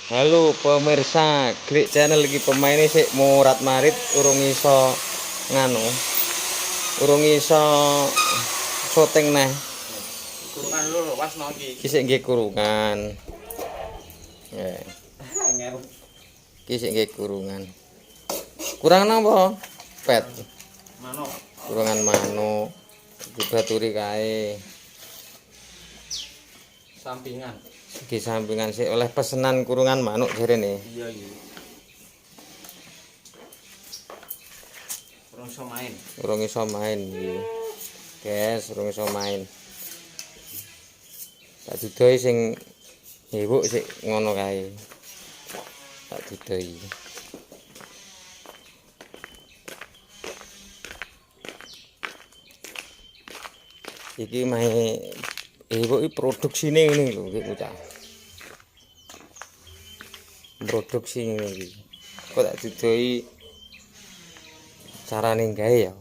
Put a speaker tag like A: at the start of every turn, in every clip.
A: Halo pemirsa, klik channel lagi pemainnya sih murat marit urung iso nganu. Urung iso syuting neh.
B: Kurungan lho, wasno iki.
A: Iki sik nggih kurungan. Ya. Iki sik nggih kurungan. Kurang napa? Pet.
B: Manuk.
A: Kurungan manuk. Dibaturi kae.
B: Sampingan.
A: Iki sampingan sih oleh pesenan kurungan manuk jarene.
B: Iya iya. Urung iso main.
A: Urung iso main iki. Guys, urung iso main. Tak dudoi sing iwuk sik ngono kae. Tak dudoi. Iki mae iwuk iki produksine ngene lho iki bocah. Produksi ngene iki. Kok tak dudoi carane gawe ya.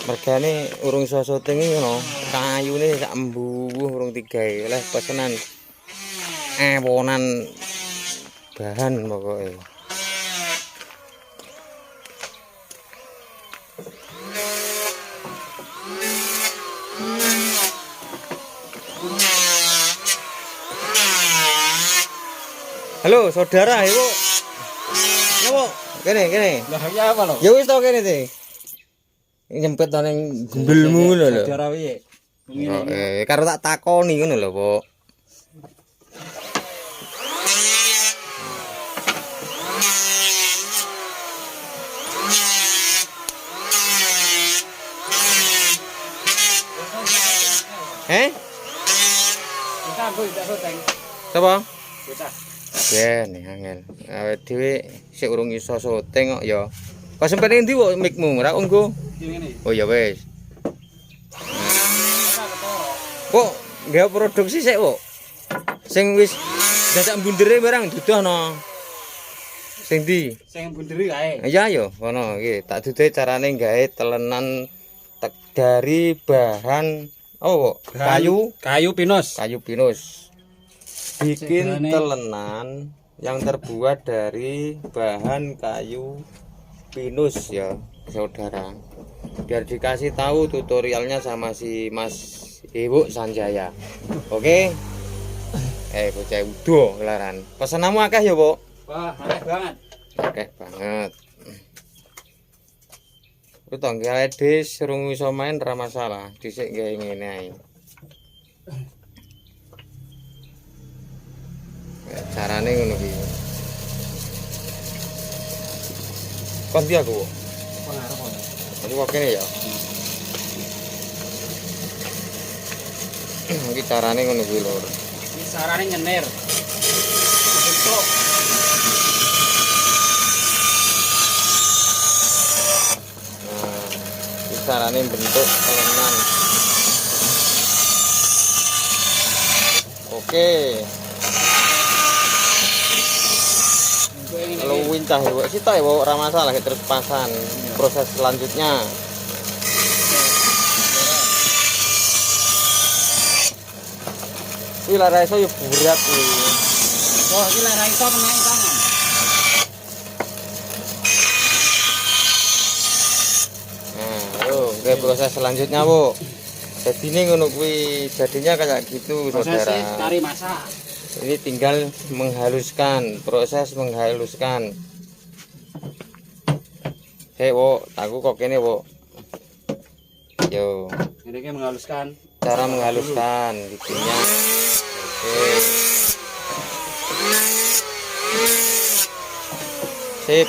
A: Mergane urung iso syuting iki ngono. Kayune sak embuh urung digawe oleh pesenan ewonan bahan pokoke. Halo saudara, ibu. Ya, Bu. Kene.
B: Lah ya apa lho?
A: Ya wis to kene teh. Nyempet to ning gembelmu ngono lho.
B: Saudara piye?
A: Karo tak takoni ngono lho, Bu.
B: Kita aku tidak syuting.
A: Sapa?
B: Kita.
A: Ya, nih angel. Awake dhewe sik urung iso syuting kok ya. Kok sempene ndi kok mikmu? Ora nggo.
B: Ngene.
A: Oh ya wis. Kok gawe produksi sik, Bu? Sing wis dadak bundere barang dudono. Sing ndi?
B: Sing bunderi kae.
A: Iya yo, kono iki tak dudhe carane gawe telenan dari bahan oh,
B: Kayu pinus.
A: kayu pinus. Bikin
B: Sebenarnya
A: telenan yang terbuat dari bahan kayu pinus ya, saudara. Biar dikasih tahu tutorialnya sama si Mas Ibu Sanjaya. Oke. Bocah udo laran. Pesenanmu akeh ya, Bu?
B: Wah, akeh banget.
A: Akeh banget. Ku tanggal edis serung iso main ora masalah, dhisik gawe ngene ae. Carane ngono ki. Kon ndi aku?
B: Kok ngarep kok.
A: Aku kok kene ya. Iki carane ngono kuwi lho.
B: Iki sarane nyenir. Bentuk.
A: Iki carane bentuk telenan. Oke. Kalau wincah ya, sitok ya, ora masalah terus pasan. Proses selanjutnya. Kuwi lara iso ya berat kuwi.
B: Oh, iki lara iso kena tangan.
A: Nah, oke proses selanjutnya, Bu. Jadinya ngono kuwi, jadinya kayak gitu, saudara.
B: Prosesnya cari masak.
A: Ini tinggal menghaluskan, proses menghaluskan. Hei, Bu, aku kok kene, Bu. Yo,
B: Ini kan menghaluskan.
A: cara menghaluskan giginya. Oke. Sip.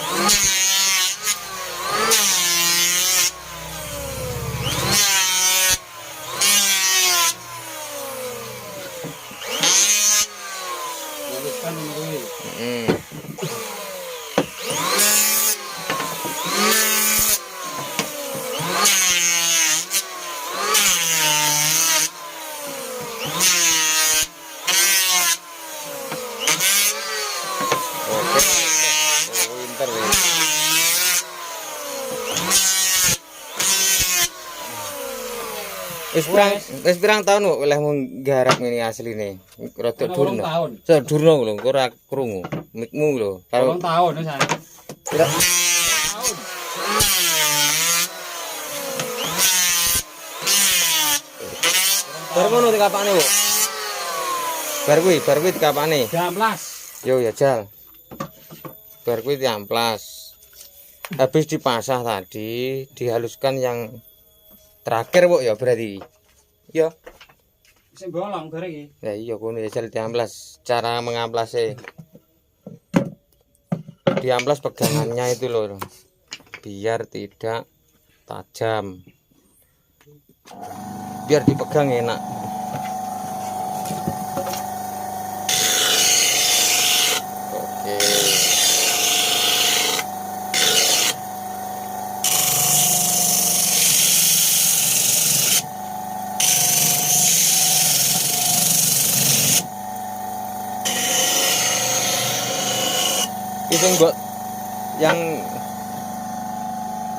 A: Wis pirang tahun kok oleh nggarap ngene asline. Rada
B: Ono
A: durno.
B: 8 tahun.
A: Sedurno lho, engko ora krungu. Mikmu lho.
B: 8 tahun wis ana.
A: Pira- Bar ngono dikapane, Bu. Bar kuwi dikapane.
B: 12.
A: Yo ya jal. Bar kuwi diamplas. Habis dipasah tadi, dihaluskan yang terakhir, Bu, ya berarti. Yo.
B: Sing bolong bare iki.
A: Ya iya kono ya jal diamplas. Cara mengamplasnya. Diamplas pegangannya itu loh. Biar tidak tajam. Biar dipegang enak. Oke. Itu buat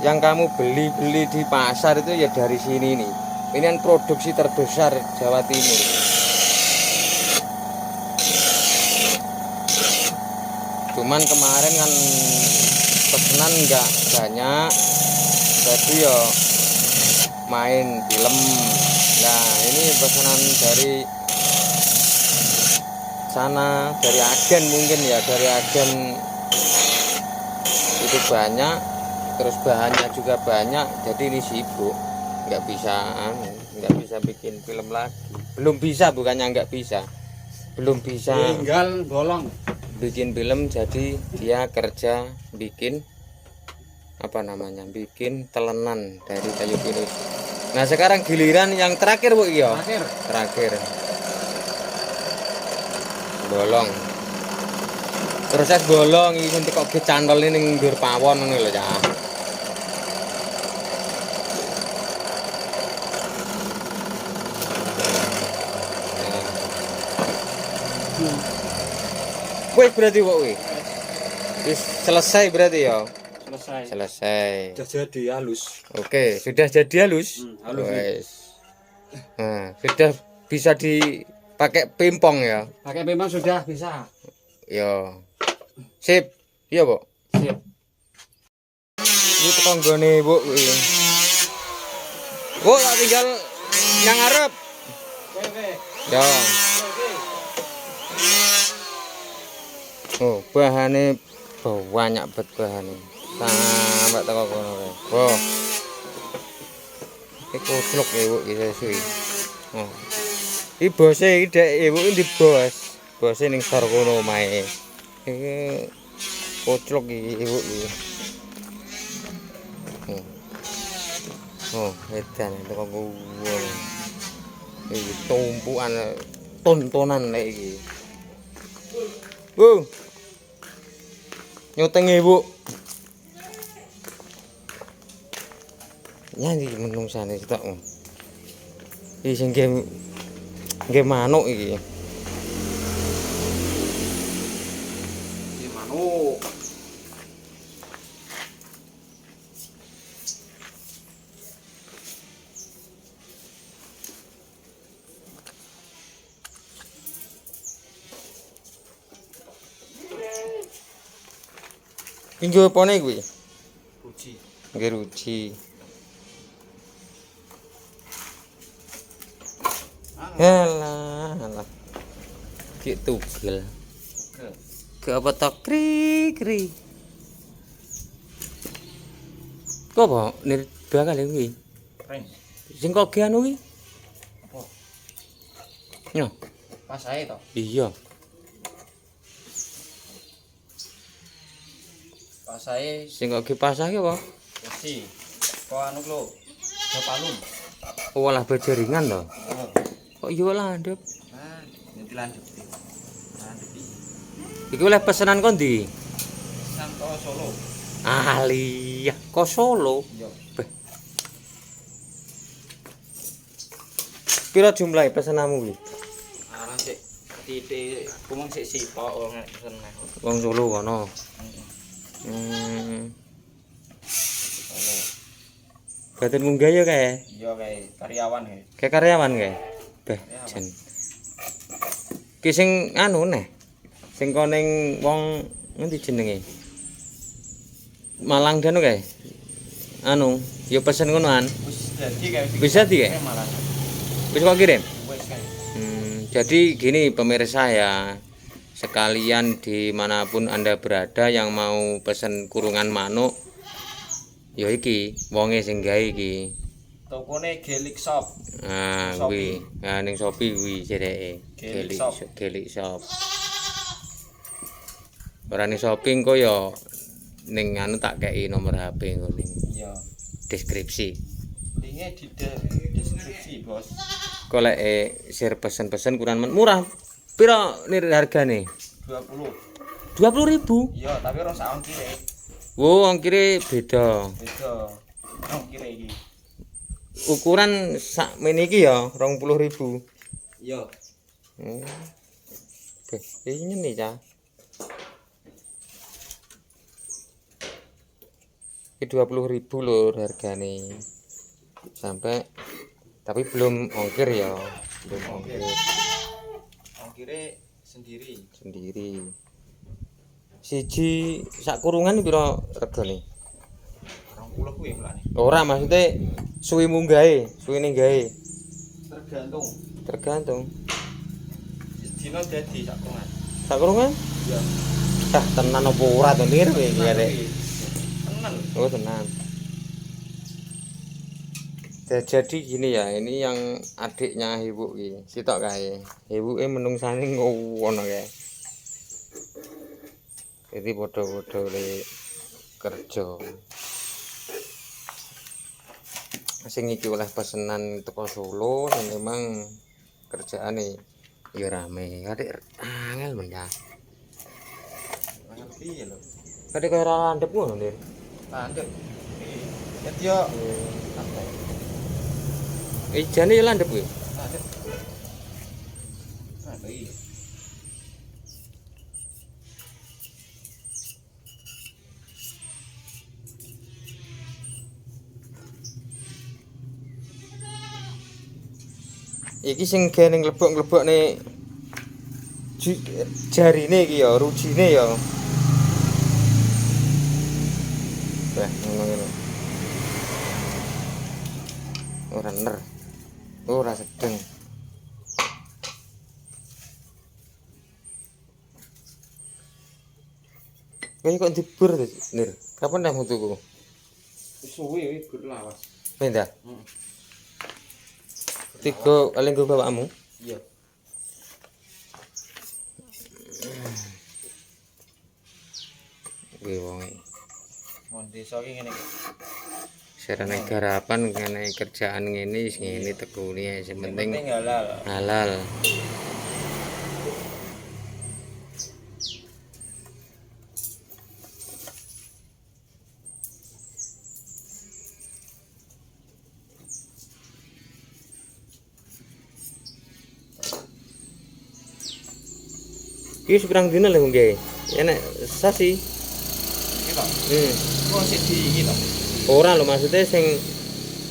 A: yang kamu beli di pasar itu ya dari sini nih. Ini kan produksi terbesar Jawa Timur. Cuman kemarin kan pesanan nggak banyak, tapi ya main film. Nah ini pesanan dari sana, dari agen mungkin ya, dari agen itu banyak, terus bahannya juga banyak, jadi ini sibuk, nggak bisa bikin film lagi. Belum bisa, bukannya nggak bisa, belum bisa
B: Tinggal bolong.
A: bikin film, jadi dia kerja bikin apa namanya, bikin telenan dari kayu pinus. Nah sekarang giliran yang terakhir, Bu. Iya terakhir bolong. Proses bolong iki nanti kok dicantol ning ndur pawon ngono lho ya. Wis berarti kok wis. Wis selesai berarti ya. Selesai.
B: Sudah jadi halus.
A: Oke, sudah jadi halus.
B: Halus.
A: Wis. Nah, sudah bisa dipakai pimpong ya.
B: Pakai memang sudah bisa.
A: Ya. Sip. Iya, Bu.
B: Sip.
A: Ini tetanggane, Bu. Bu, tak tinggal yang ngarep. Ya. Oh, bahannya banyak banget bahannya. Sampai teko kono kae. Wah. Iki kotlok ya, Bu, iki suwi. Oh. Iki bose iki dek, Ibu iki bos. Bose ning sor kono omahe. Iki kotlok iki, Ibu iki. Oh, edan teko kono. Iki tumpukan tontonan nek iki. Bu. Nyuteng Ibu. Ya iki menungsane tok. Iki sing nggih manuk iki.
B: Di manuk.
A: Iki opone kuwi?
B: Ruji.
A: Nggih ruji. Halah. Ki tugel. Ke apa to kri. Kok apa nir bakal kuwi?
B: Keren.
A: Sing kok ge anu kuwi?
B: Apa?
A: Yo,
B: Pas ae to.
A: iya.
B: Pas ae
A: Sing kok ge pasah ki apa?
B: besi. Kok anu lho. Palung.
A: Oh, lah bajaringan to. Kok yo landhep.
B: Nah, nanti lanjut. Lanjut iki.
A: Iki oleh pesanan kon ndi?
B: Santo Solo.
A: Aliyah, kok Solo?
B: Iya.
A: Beh. Pira jumlahe pesananmu iki?
B: Arang sik titik kumang sik sitok wong pesen neh.
A: Wong Solo kono.
B: Solo.
A: Batin munggah ya kae.
B: Iya kayak karyawan ya.
A: Kayak karyawan kae. Beh, jen. Ki sing anu neh. Sing koning wong ngendi jenenge? Malang danu kae. Anu, ya pesen ngonoan.
B: Wis jadi kayak
A: Bisa di kae?
B: malah.
A: Wis kok kirim?
B: Wis kayak.
A: Jadi gini pemirsa ya. Sekalian dimanapun Anda berada yang mau pesen kurungan manuk, ya iki wonge sing gawe iki.
B: Tokone Gelik Shop.
A: Ah, kuwi. Ah ning Shopee kuwi jedeke.
B: Gelik Shop.
A: Gelik Shop. Ora ning Shopee engko ya ning anu tak kei nomor HP engko ning
B: Iya.
A: deskripsi.
B: Linknya di deskripsi, Bos.
A: Kok lek share pesen-pesen kurang murah. Piro nir hargane?
B: 20.
A: 20.000.
B: Iya, tapi ora sak ongkire.
A: Wo ongkire beda.
B: Beda. Ongkire iki.
A: Ukuran sak mene iki ya 20.000.
B: Iya.
A: Oke, ini nih cah. Ini 20.000 lho hargane. Sampai tapi belum ongkir ya. Belum ongkir.
B: Ongkire sendiri.
A: Sendiri. Siji sak kurungan piro regane?
B: 20 kuwi mulane.
A: Ora maksudnya suwi munggahe, suwine gawe.
B: Tergantung.
A: Tergantung.
B: Dino dadi sak kurungan.
A: Sak kurungan?
B: Iya.
A: Tah tenan apa ora to nir kowe iki arek.
B: Tenan.
A: Oh tenan. Jadi gini ya, ini yang adiknya ibu iki. Sitok kae. Ibuke menungsane ngono kae. Jadi padha-padha le kerja. Sing iki oleh pesenan teko Solo sing memang kerjaane ya rame. Adik angel men ya.
B: Piye lho?
A: Kadek kaya ora landhep ngono, Nir.
B: Landhep. Ya dia
A: Ijane ya landhep kuwi.
B: landhep. Nah, iya.
A: Iki sing gene nglebok-nglebokne jarine iki ya, rujine ya. Wah, ngono-ngono. Ora ner. Ora sedeng. Kowe kok dibur to, Nir? Kapan dah mutuku?
B: Wis suwe iki berlawas.
A: Pindah.
B: Heeh.
A: Tiga kali nggo bapakmu.
B: Iya.
A: Kuwi wonge.
B: Mon desa iki ngene iki.
A: Serane garapan ngene kerjaan ngene wis ngene tekuni ae sing penting
B: halal.
A: halal. Iki seberang dina lho nggih. Enek sasi.
B: Iki to.
A: Hmm.
B: Kok sik di iki to.
A: Ora lho maksudnya sing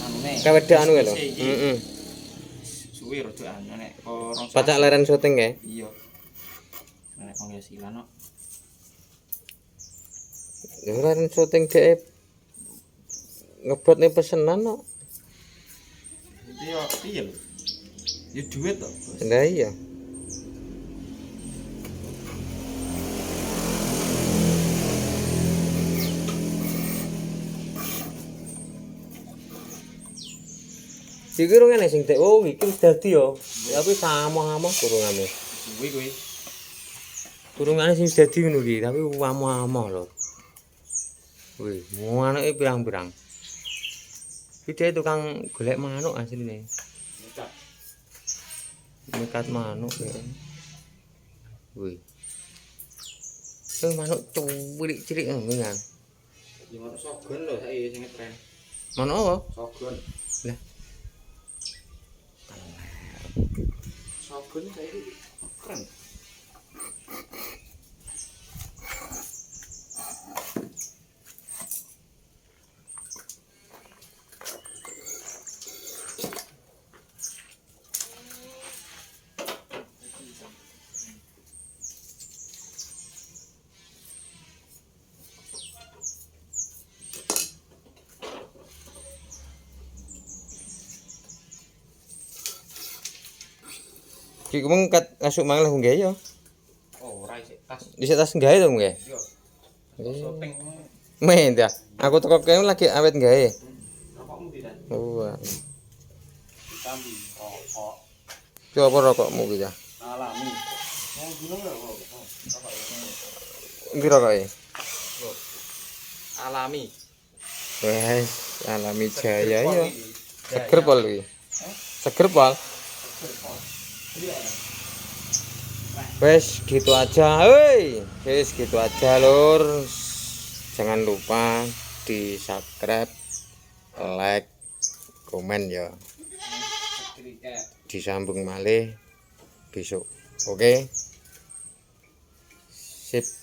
B: Anune.
A: kewedaan kuwi lho.
B: Heeh.
A: Heeh.
B: Suwe rodokan nek orang
A: Pacak leren syuting kae.
B: Iya. Nek penghasilan no.
A: Ya leren syuting dhek ngebotne pesenan kok.
B: Itu yo piye lho? Ya duit to.
A: Lah iya. Iki ngene sing dek oh iki wis dadi yo. Tapi sama-sama kurungane.
B: Suwe kuwi.
A: Kurungane sing wis dadi ngono iki, tapi sama-sama lho. Wih, mau anuke pirang-pirang. Iki dhek tukang golek manuk asline.
B: Nekat.
A: Nekat manuk ya. Wih. Sing manuk cilik-cilik ngono kan.
B: Ya manuk sogon lho saiki sing tren.
A: Manuk apa?
B: Sogon.
A: Lah.
B: Sogon saiki keren.
A: Ki kumeng kat ngasuk mangan lah nggae ya.
B: Oh, ora isik tas.
A: Dhisik tas nggae to nggae.
B: Yo. Shopping.
A: Men ya. Aku teko kene lagi awet nggae.
B: Rokokmu tidak.
A: Wah.
B: Ditambi rokok
A: Ki apa rokokmu ki ya?
B: alami. Mau gunung lho kok. Rokok ini.
A: Iki rokoke.
B: Loh. Alami.
A: Wes, alami jaya ya. Seger pol iki. Seger pol. Wes gitu aja, woi. Wes gitu aja, Lur. Jangan lupa di subscribe, like, komen ya. Disambung malih besok. Oke. Sip.